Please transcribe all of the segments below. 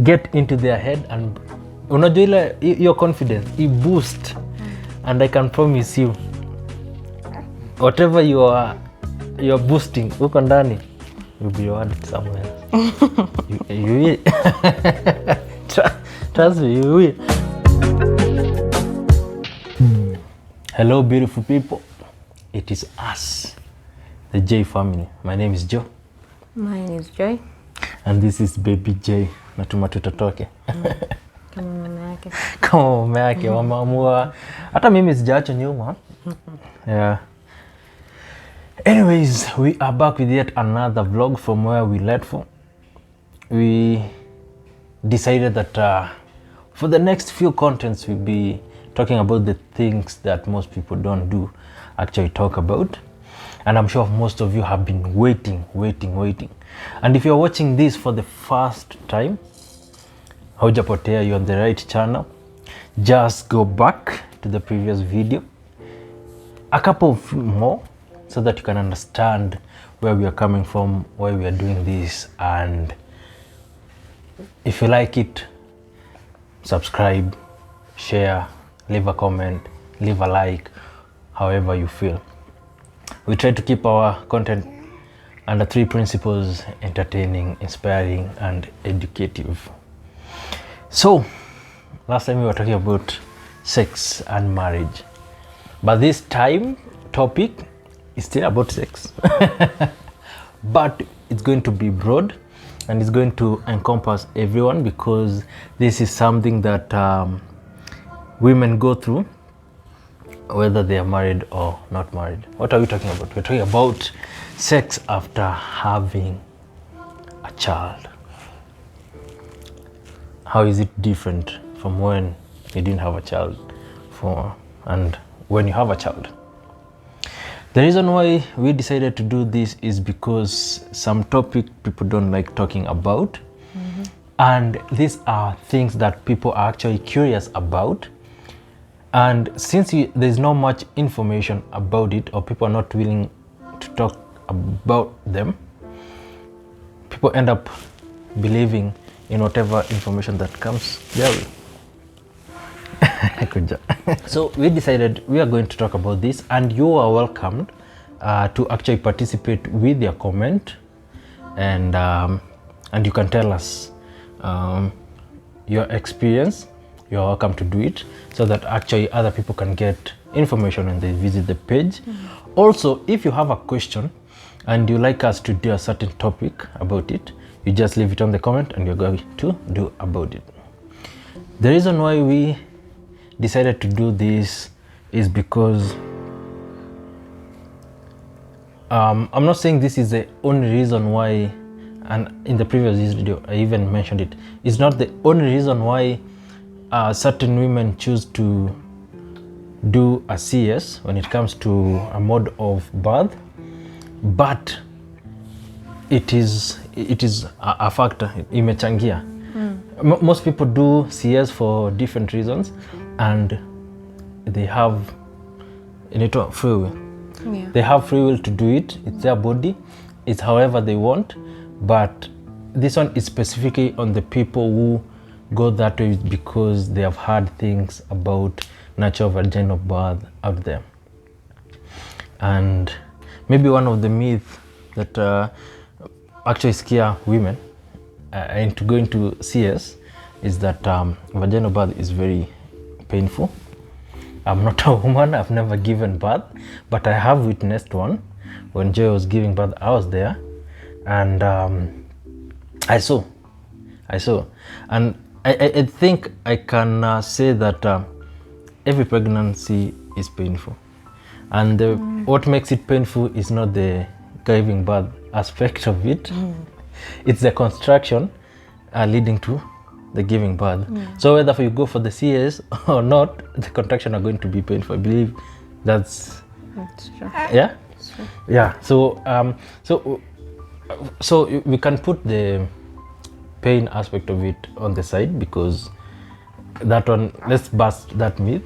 get into their head and unajua ile your confidence i boost. And I can promise you whatever you're boosting uko ndani you'll be rewarded somewhere. you will. Trust me, you will. Hello beautiful people, it is us, the J family. My name is Joe. Mine is Joy. And this is baby J. Natuma tutotoke. Kama mama yake. Kama mama yake wameamua. Hata mimi sijaacha nyuma. Yeah. Anyways, we are back with yet another vlog from where we left from. We decided that for the next few contents we'll be talking about the things that most people don't do actually talk about. And I'm sure most of you have been waiting. And if you're watching this for the first time, haujapotea, you're on the right channel. Just go back to the previous video, a couple of more, so that you can understand where we are coming from, why we are doing this. And if you like it, subscribe, share, leave a comment, leave a like, however you feel. We try to keep our content under 3 principles: entertaining, inspiring, and educative. So, last time we were talking about sex and marriage. But this time, topic is still about sex. But it's going to be broad and it's going to encompass everyone, because this is something that women go through, whether they are married or not married. What are we talking about? We're talking about sex after having a child. How is it different from when you didn't have a child and when you have a child? The reason why we decided to do this is because some topic people don't like talking about. And these are things that people are actually curious about. And since there's not much information about it, or people are not willing to talk about them, people end up believing in whatever information that comes their way. Good job. So we decided we are going to talk about this, and you are welcomed to actually participate with your comment, and you can tell us your experience. You're welcome to do it, so that actually other people can get information when they visit the page. Also, if you have a question and you like us to do a certain topic about it, you just leave it on the comment and you're going to do about it. The reason why we decided to do this is because I'm not saying this is the only reason why, and in the previous video I even mentioned it, it's not the only reason why certain women choose to do a CS when it comes to a mode of birth, but it is a factor. Imechangia. Most people do CS for different reasons, and they have free will. Yeah. They have free will to do it. It's their body. It's however they want. But this one is specifically on the people who go that way because they have heard things about natural vaginal birth out there. And maybe one of the myths that actually scare women into going to CS is that vaginal birth is very painful. I'm not a woman, I've never given birth, but I have witnessed one. When Joy was giving birth, I was there, and I saw. And I think I can say that every pregnancy is painful, and what makes it painful is not the giving birth aspect of it. It's the construction leading to the giving birth. So whether you go for the CS or not, the contraction are going to be painful. I believe that's true. Yeah, that's true. Yeah. So we can put the pain aspect of it on the side, because that one, let's bust that myth.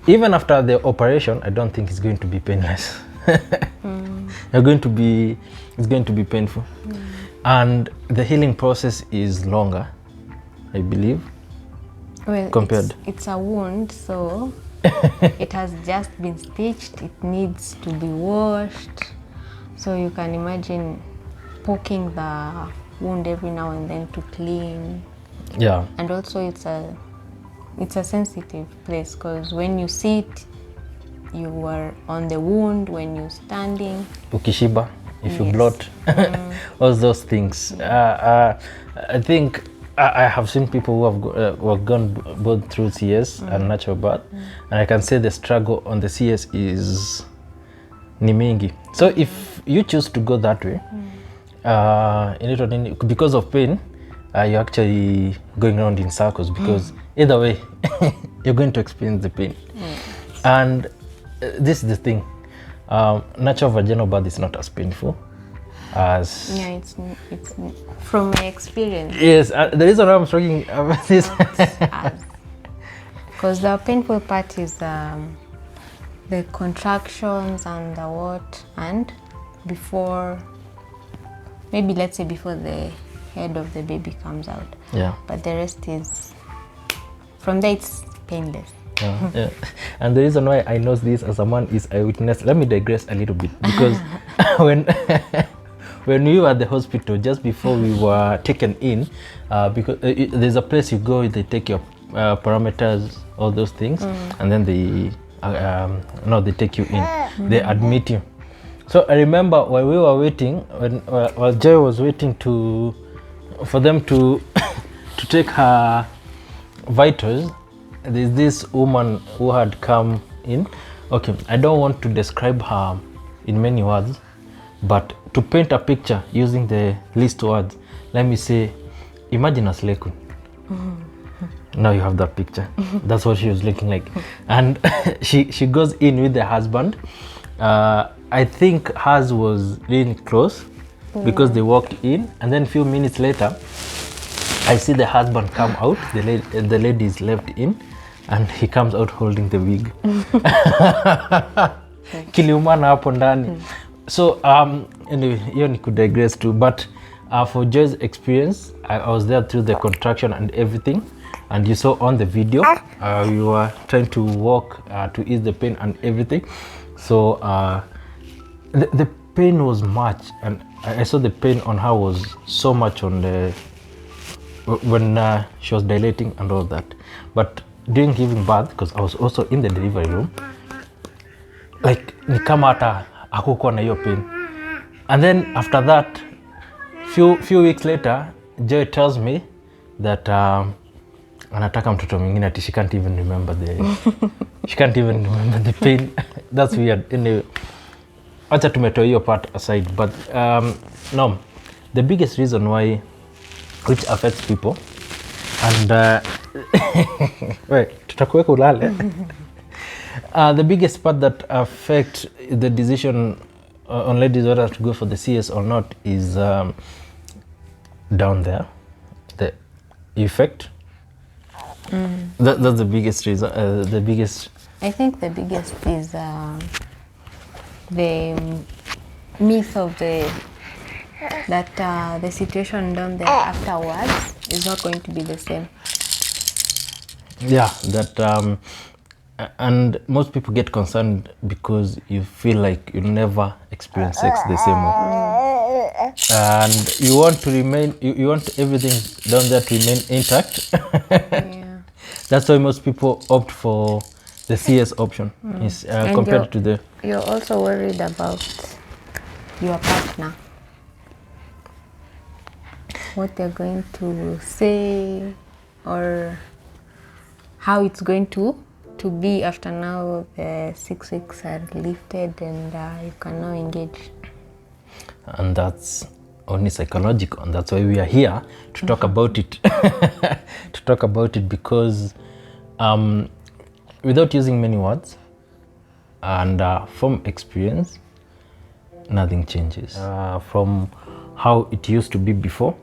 Even after the operation, I don't think it's going to be painless. It's going to be painful, and the healing process is longer I believe. Well, Compared. it's a wound, so it has just been stitched. It needs to be washed. So you can imagine poking the wound every now and then to clean. Yeah. And also it's a sensitive place because when you sit, you are on the wound. When you're standing, Ukishiba, if you Yes. blot, all those things. I think I have seen people who have gone both through CS and natural birth, and I can say the struggle on the CS is ni mingi. So if you choose to go that way, because of pain, you're actually going around in circles because either way, you're going to experience the pain. And this is the thing. Natural vaginal birth is not as painful as... yeah, it's from my experience. Yes, the reason I'm talking about this... Because the painful part is the contractions and the what, and before, maybe let's say before the head of the baby comes out. Yeah. But the rest is, from there it's painless. Yeah. And the reason why I know this as a man is I witnessed... Let me digress a little bit because when we were at the hospital, just before we were taken in, because there's a place you go, they take your parameters, all those things, and then they take you in, they admit you. So I remember while we were waiting, while Joy was waiting for them to to take her vitals, there's this woman who had come in. Okay, I don't want to describe her in many words, but to paint a picture using the least words, let me say, imagine a slay queen. Now you have that picture. That's what she was looking like. And she goes in with the husband. I think hers was really close because they walked in, and then a few minutes later, I see the husband come out, the lady is left in, and he comes out holding the wig. Kiliumana hapo ndani. So anyway, hiyo ni could digress too, but for Joy's experience, I was there through the contraction and everything, and you saw on the video, we were trying to walk to ease the pain and everything. So the pain was much, and I saw the pain on her was so much on the when she was dilating and all that. But during giving birth, because I was also in the delivery room, like ni kama hata hakukuwa na hiyo pain. And then after that, few weeks later, Joy tells me that anataka mtoto mwingine, ati she can't even remember the pain. That's weird. Anyway, acha tumetoa hiyo part aside, but no, the biggest reason why, which affects people, and wait, tutakuweka ulale. The biggest part that affects the decision on ladies whether to go for the CS or not is down there, the effect. That's the biggest reason. The biggest. I think the biggest is the myth of that the situation down there afterwards is not going to be the same. Yeah, that and most people get concerned because you feel like you never experience sex the same way, and you want to remain. You want everything down there to remain intact. Yeah. That's why most people opt for the CS option is compared to the. You're also worried about your partner, what they're going to say, or how it's going to be after now the 6 weeks are lifted and you can now engage. And that's only psychological, and that's why we are here to talk about it. To talk about it because without using many words and from experience, nothing changes from how it used to be before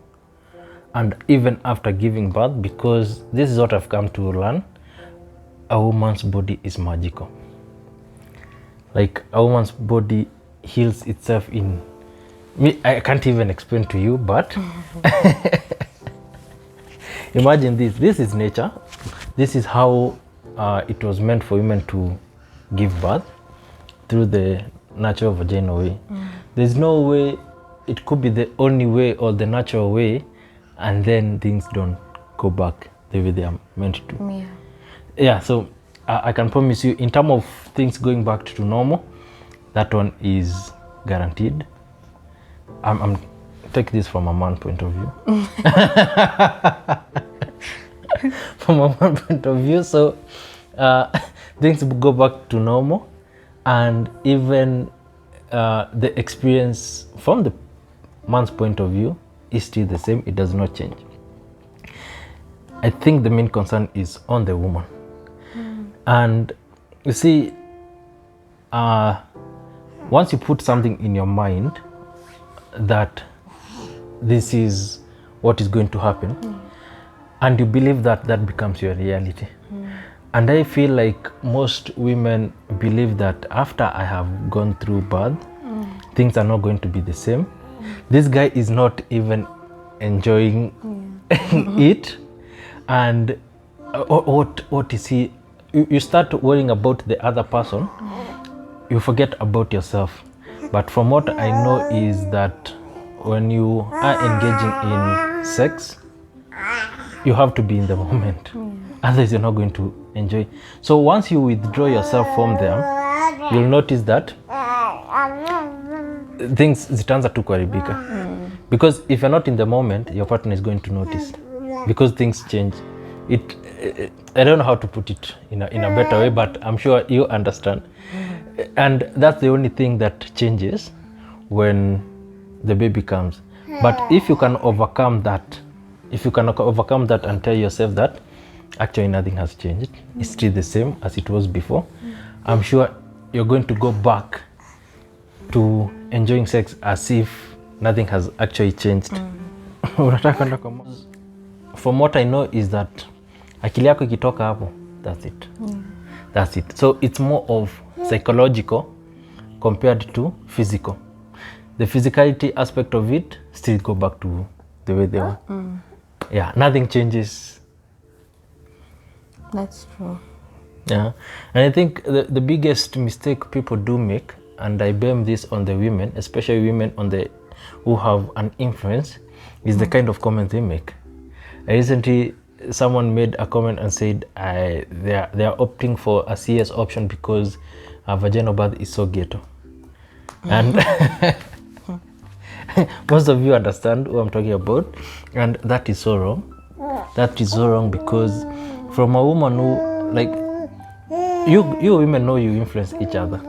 and even after giving birth, because this is what I've come to learn. A woman's body is magical. Like a woman's body heals itself in I can't even explain to you, but Imagine this. This is nature. This is how it was meant for women to give birth, through the natural vaginal way. There's no way it could be the only way or the natural way, and then things don't go back the way they are meant to. Yeah, so I can promise you, in terms of things going back to normal, that one is guaranteed. I'm take this from a man point of view. From a man point of view, so things go back to normal, and even the experience from the man's point of view is still the same. It does not change. I think the main concern is on the woman. And you see, once you put something in your mind that this is what is going to happen, and you believe that, that becomes your reality. And I feel like most women believe that after I have gone through birth, things are not going to be the same. This guy is not even enjoying it. And what is he? You start worrying about the other person, you forget about yourself. But from what I know is that when you are engaging in sex, you have to be in the moment. Otherwise, you're not going to enjoy. So once you withdraw yourself from them, you'll notice that things zitaanza tu kuharibika. Because if you're not in the moment, your partner is going to notice. Because things change. I don't know how to put it in a better way, but I'm sure you understand. And that's the only thing that changes when the baby comes. But if you can overcome that, and tell yourself that actually nothing has changed, it's still the same as it was before, I'm sure you're going to go back to enjoying sex as if nothing has actually changed. From what I know is that akili yako ikitoka hapo, that's it. That's it. So it's more of psychological compared to physical. The physicality aspect of it still go back to the way they were. Yeah, nothing changes. That's true. Yeah, and I think the biggest mistake people do make, and I blame this on the women, especially women who have an influence, is the kind of comment they make. Recently, someone made a comment and said they are opting for a CS option because vaginal birth is so ghetto. And most of you understand who I'm talking about, and that is so wrong. That is so wrong, because from a woman who, like, you women know you influence each other.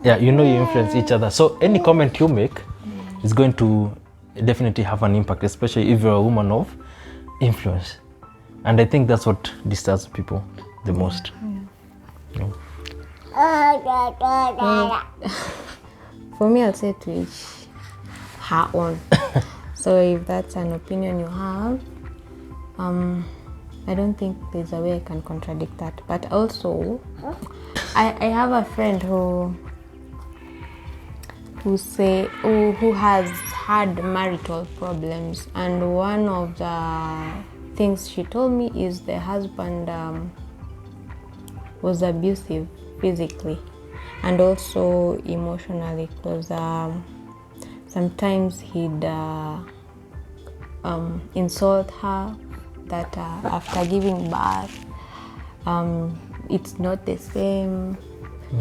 Yeah, you know you influence each other. So any comment you make is going to definitely have an impact, especially if you're a woman of influence. And I think that's what disturbs people the most. Yeah. For me, I'll say to each her own. So if that's an opinion you have, I don't think there's a way I can contradict that. But also, I have a friend who has had marital problems, and one of the things she told me is the husband was abusive physically and also emotionally, because sometimes he'd insult her that after giving birth it's not the same.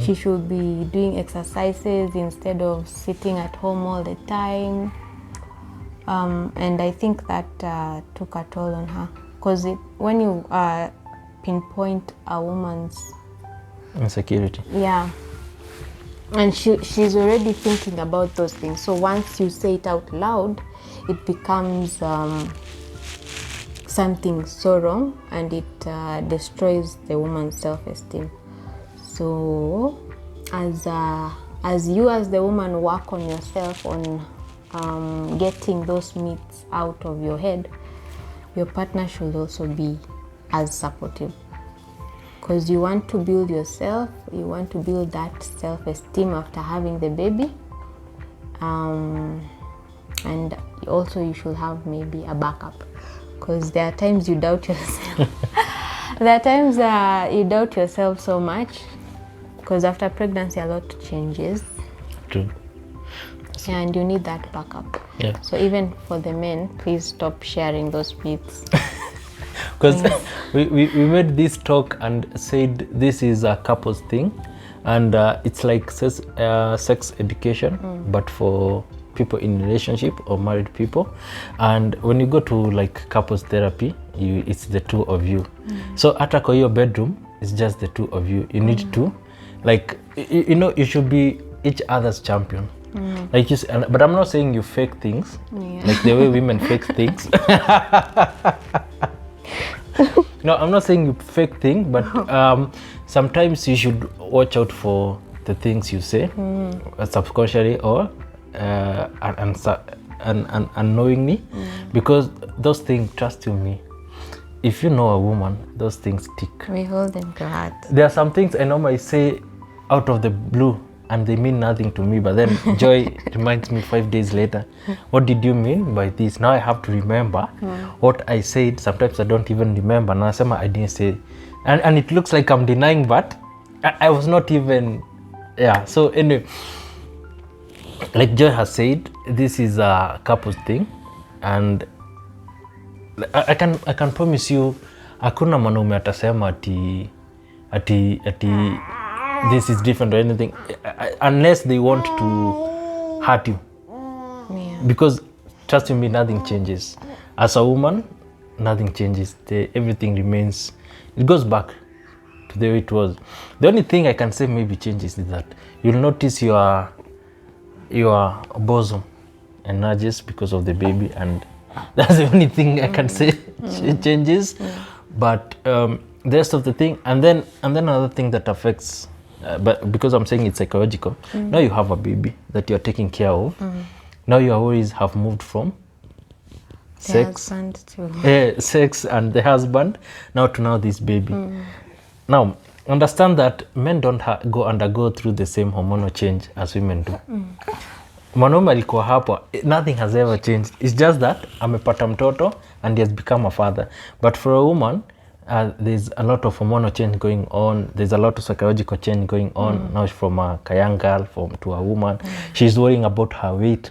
She should be doing exercises instead of sitting at home all the time. And I think that took a toll on her, because when you pinpoint a woman's insecurity, yeah, and she's already thinking about those things. So once you say it out loud, it becomes something so wrong, and it destroys the woman's self-esteem. So as you as the woman work on yourself, on getting those myths out of your head, your partner should also be as supportive, because you want to build yourself, you want to build that self-esteem after having the baby, and also you should have maybe a backup, because there are times you doubt yourself. There are times you doubt yourself so much, because after pregnancy a lot changes. True. And you need that backup. Yeah. So even for the men, please stop sharing those myths. Because we made this talk and said this is a couples thing, and it's like sex education, but for people in relationship or married people. And when you go to like couples therapy, it's the two of you. So at your bedroom, it's just the two of you. You need to, like, you should be each other's champion. Like you, but I'm not saying you fake things, like the way women fake things. No, I'm not saying you fake thing, but sometimes you should watch out for the things you say, subconsciously or unknowingly, because those things, trust you me, if you know a woman, those things stick. We hold them to heart. There are some things I normally say out of the blue, and they mean nothing to me, but then Joy reminds me 5 days later, what did you mean by this? Now I have to remember what I said. Sometimes I don't even remember. Now I didn't say, and it looks like I'm denying, but I was not even, yeah. So anyway, like Joy has said, this is a couples thing, and I can promise you, hakuna mwanaume atasema ati this is different or anything, unless they want to hurt you. Yeah. Because trust me, nothing changes. As a woman, nothing changes. Everything remains. It goes back to the way it was. The only thing I can say maybe changes is that you'll notice your bosom enlarges because of the baby, and that's the only thing I can say changes. But the rest of the thing, and then another thing that affects, but because I'm saying it's psychological, now you have a baby that you're taking care of. Now your worries have moved from sex and the husband now to this baby. Now understand that men don't undergo through the same hormonal change as women do. Mwanaume alikuwa hapo, nothing has ever changed. It's just that amepata mtoto and he has become a father. But for a woman, there's a lot of hormonal change going on. There's a lot of psychological change going on. Now from a young girl to a woman. She's worrying about her weight.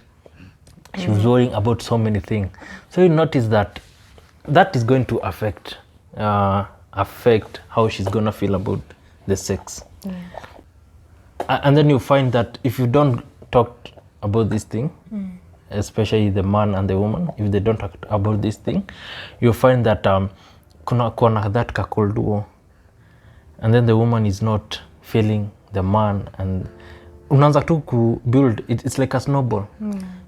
She's worrying about so many things. So you notice that is going to affect how she's gonna feel about the sex. And then you find that if you don't talk about this thing, especially the man and the woman, if they don't talk about this thing, you find that kuna that cold war, and then the woman is not feeling the man, and unaanza tu ku build it's like a snowball.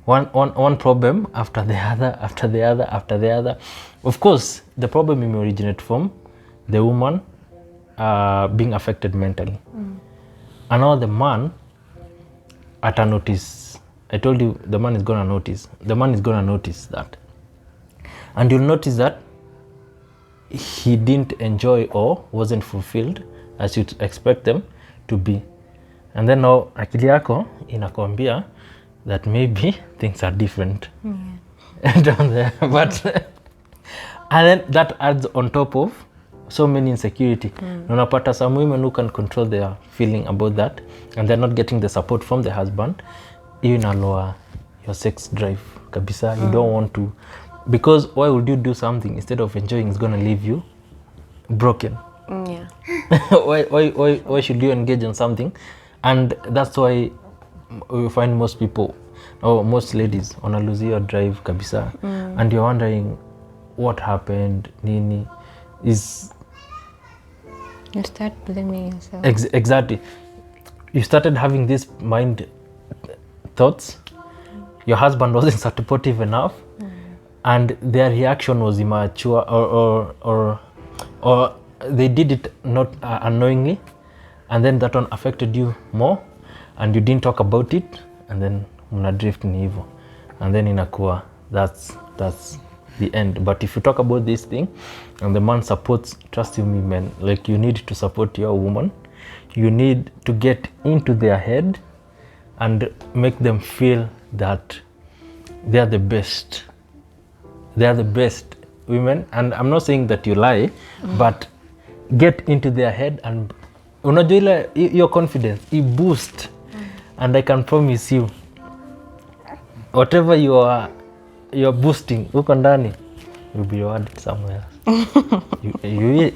One problem after the other. Of course the problem may originate from the woman being affected mentally, and now the man at a notice. I told you the man is gonna notice that, and you'll notice that he didn't enjoy or wasn't fulfilled as you'd expect them to be. And then now akili yako inakwambia that maybe things are different down there. But and then that adds on top of so many insecurity. Unapata some women who can control their feeling about that, and they're not getting the support from the husband. You lower your sex drive kabisa. You don't want to, because why would you do something instead of enjoying? It's gonna leave you broken. Why should you engage in something? And that's why we find most people or most ladies wanna lose your drive kabisa. And you're wondering what happened. Nini is, you start blaming yourself. Exactly. You started having this mind thoughts. Your husband wasn't supportive enough, and their reaction was immature, or they did it not unknowingly, and then that one affected you more, and you didn't talk about it, and then una drift ni hivyo, and then inakuwa that's the end. But if you talk about this thing and the man supports, trust you me, man, like you need to support your woman. You need to get into their head and make them feel that they are the best. They are the best women, and I'm not saying that you lie, but get into their head and unajua ile your confidence I boost, and I can promise you whatever you're boosting huko ndani you'll be rewarded somewhere else. you will.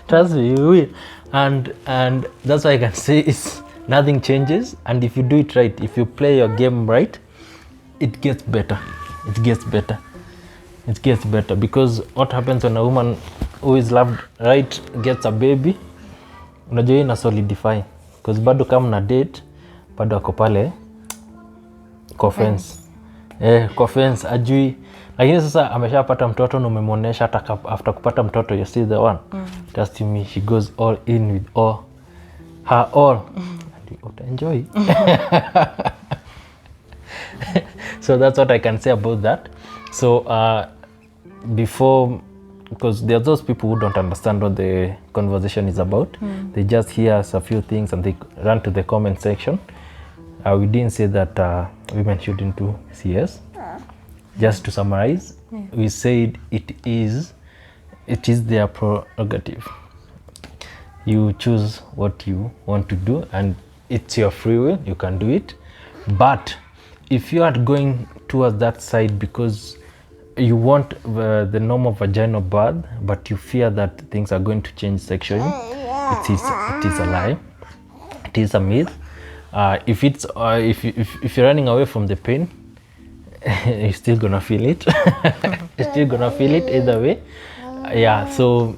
Trust me, you will. And that's why I can say is nothing changes, and if you do it right, if you play your game right, it gets better. It gets better. It gets better, because what happens when a woman who is loved right gets a baby, unajua ina solidify, because bado kama na date bado ako pale kwa fence. Kwa fence ajui, lakini sasa ameshapata mtoto na umemwonesha hata after kupata mtoto you see the one. Just to me she goes all in with all her all. And you enjoy. So that's what I can say about that. So before, because there are those people who don't understand what the conversation is about. They just hear a few things and they run to the comment section. We didn't say that women shouldn't do CS. Just to summarize, we said it is their prerogative. You choose what you want to do and it's your free will, you can do it. But if you are going towards that side because you want the normal vaginal birth, but you fear that things are going to change sexually, it is a lie. It is a myth. If you're running away from the pain, you're still gonna feel it. You're still gonna feel it either way. Yeah, so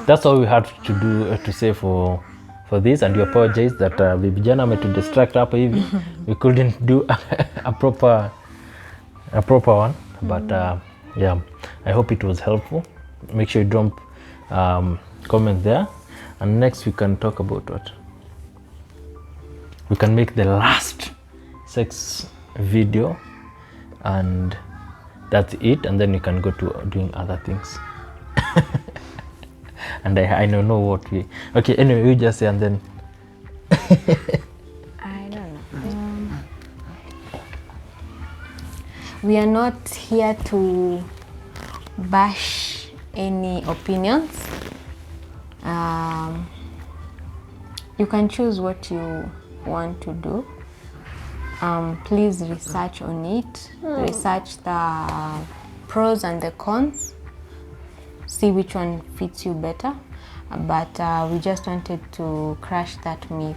that's all we had to do to say for this, and we apologize that Baby Jana made to distract hapo hivi. We couldn't do a proper one, but yeah, I hope it was helpful. Make sure you drop comment there, and next we can talk about what we can make the last sex video, and that's it, and then we can go to doing other things. And I don't know what we anyway, you just say, and then I don't know. We are not here to bash any opinions. You can choose what you want to do. Please research on it. Research the pros and the cons. See which one fits you better. But we just wanted to crush that myth.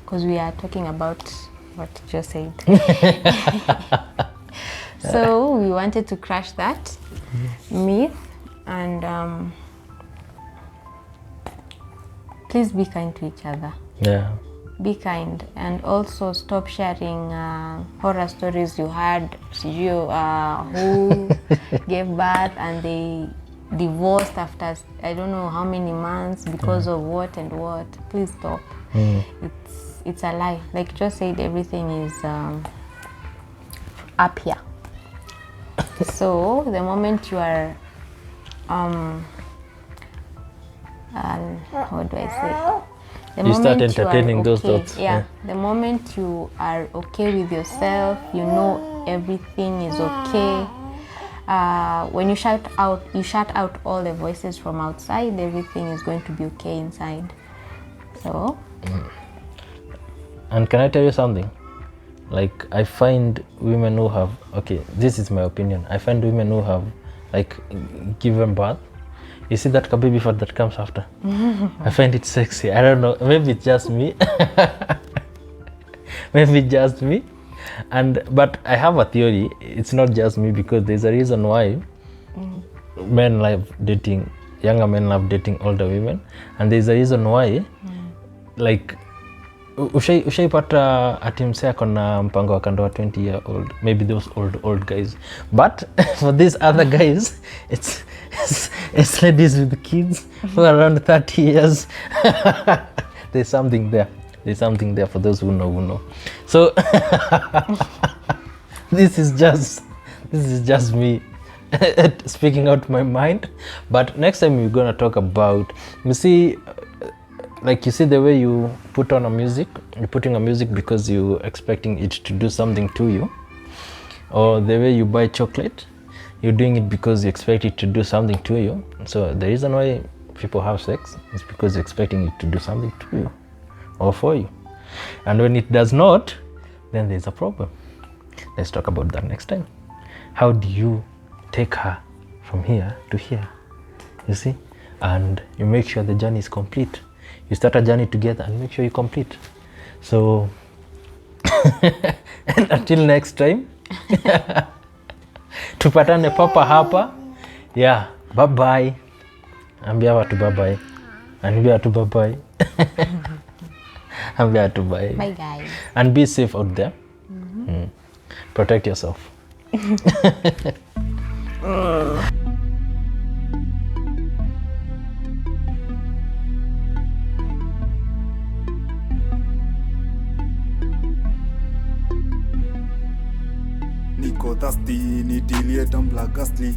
Because we are talking about what you just said. So we wanted to crush that myth, and please be kind to each other. yeah, Be kind, and also stop sharing horror stories you heard. Who gave birth and they divorced after I don't know how many months because of what and what. Please stop. It's a lie. Like just said, everything is up here. So the moment you are how do I say? The you start moment entertaining are those okay, thoughts. yeah. The moment you are okay with yourself, you know everything is okay. When you shut out all the voices from outside, everything is going to be okay inside. So. And can I tell you something? Like, I find women who have, this is my opinion, I find women who have like given birth, you see that baby fat that comes after? I find it sexy. I don't know, maybe it's just me. Maybe it's just me. But I have a theory, it's not just me, because there's a reason why men love dating, younger men love dating older women, and there's a reason why, like, ushaipata ati msee ako na mpango wa kando wa 20-year-old, maybe those old guys, but for these other guys, it's ladies with kids who are around 30 years. There's something there for those who know. So this is just me speaking out my mind. But next time we're gonna talk about, you see, like you see the way you put on a music, you're putting a music because you're expecting it to do something to you. or the way you buy chocolate, you're doing it because you expect it to do something to you. So the reason why people have sex is because you're expecting it to do something to you or for you. And when it does not, then there's a problem. Let's talk about that next time. How do you take her from here to here? You see? And you make sure the journey is complete. You start a journey together and make sure you complete. So, and until next time, tupatane papa hapa. Yeah, bye-bye. Ambia watu bye-bye. Ambia watu bye-bye. Ambia watu bye. Bye guys. And be safe out there. Protect yourself. Niko thirsty, nitilie tumbler ghastly.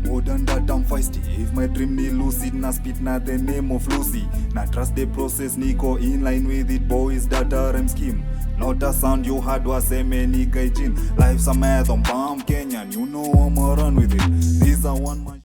More than that I'm feisty. If my dream ni lucid, na spit na the name of Lucy. Na trust the process, niko in line with it, boys that RM scheme. Not a sound you heard was ni gaijin. Life's a marathon, bomb Kenyan, you know I'm a run with it. These are one man.